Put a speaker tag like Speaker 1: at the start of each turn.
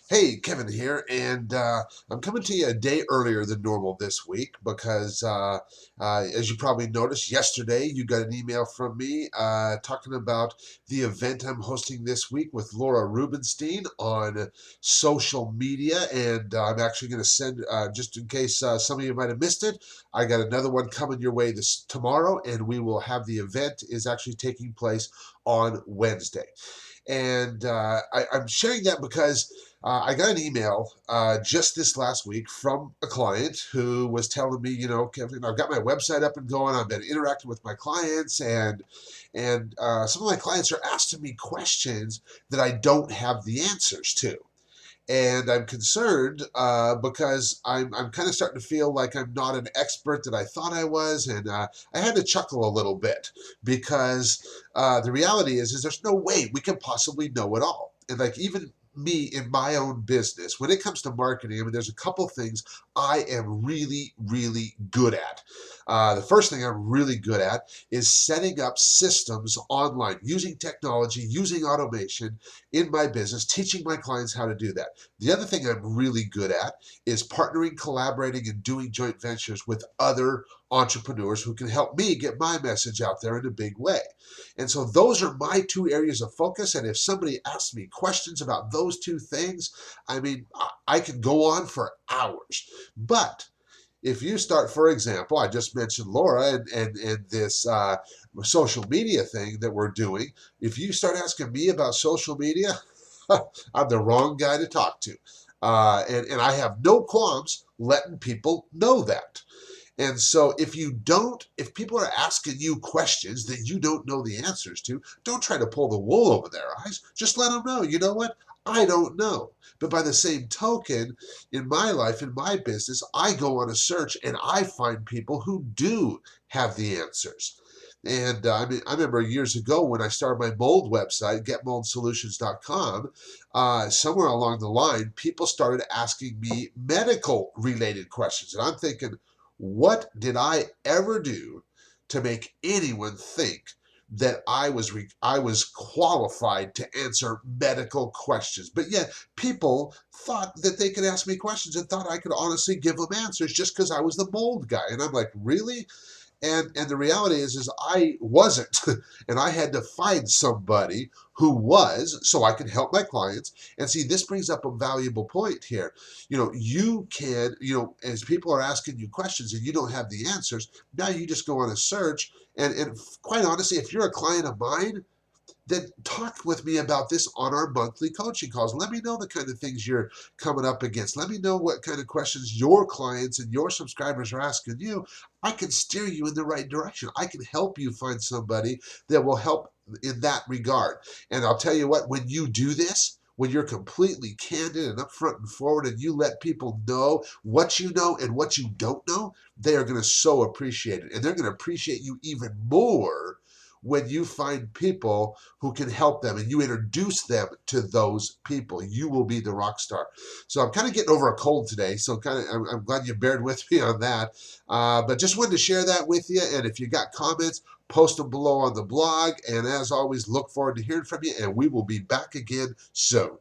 Speaker 1: Hey, Kevin here, and I'm coming to you a day earlier than normal this week because, as you probably noticed, yesterday you got an email from me talking about the event I'm hosting this week with Laura Rubenstein on social media, and I'm actually going to send, just in case some of you might have missed it, I got another one coming your way this tomorrow, and we will have the event is actually taking place on Wednesday. And I'm sharing that because I got an email just this last week from a client who was telling me, Kevin, I've got my website up and going. I've been interacting with my clients, and some of my clients are asking me questions that I don't have the answers to. And I'm concerned because I'm kind of starting to feel like I'm not an expert that I thought I was, and I had to chuckle a little bit because the reality is there's no way we can possibly know it all. And like even me in my own business, when it comes to marketing, I mean, there's a couple things I am really, really good at. The first thing I'm really good at is setting up systems online, using technology, using automation in my business, teaching my clients how to do that. The other thing I'm really good at is partnering, collaborating, and doing joint ventures with other entrepreneurs who can help me get my message out there in a big way. And so those are my two areas of focus. And if somebody asks me questions about those two things, I mean, I can go on for hours. But if you start, for example, I just mentioned Laura and this social media thing that we're doing. If you start asking me about social media, I'm the wrong guy to talk to. And I have no qualms letting people know that. And so if people are asking you questions that you don't know the answers to, don't try to pull the wool over their eyes. Just let them know, you know what? I don't know. But by the same token, in my life, in my business, I go on a search and I find people who do have the answers. And I mean, I remember years ago when I started my mold website, getmoldsolutions.com, somewhere along the line, people started asking me medical related questions. And I'm thinking, what did I ever do to make anyone think that I was qualified to answer medical questions? But yet people thought that they could ask me questions and thought I could honestly give them answers just because I was the mold guy. And I'm like, really? And the reality is I wasn't, and I had to find somebody who was, so I could help my clients. And see, this brings up a valuable point here. You can, as people are asking you questions and you don't have the answers, now you just go on a search. And quite honestly, if you're a client of mine, then talk with me about this on our monthly coaching calls. Let me know the kind of things you're coming up against. Let me know what kind of questions your clients and your subscribers are asking you. I can steer you in the right direction. I can help you find somebody that will help in that regard. And I'll tell you what, when you do this, when you're completely candid and upfront and forward and you let people know what you know and what you don't know, they are going to so appreciate it. And they're going to appreciate you even more when you find people who can help them and you introduce them to those people. You will be the rock star. So I'm kind of getting over a cold today, so I'm glad you bared with me on that. But just wanted to share that with you. And if you got comments, post them below on the blog. And as always, look forward to hearing from you. And we will be back again soon.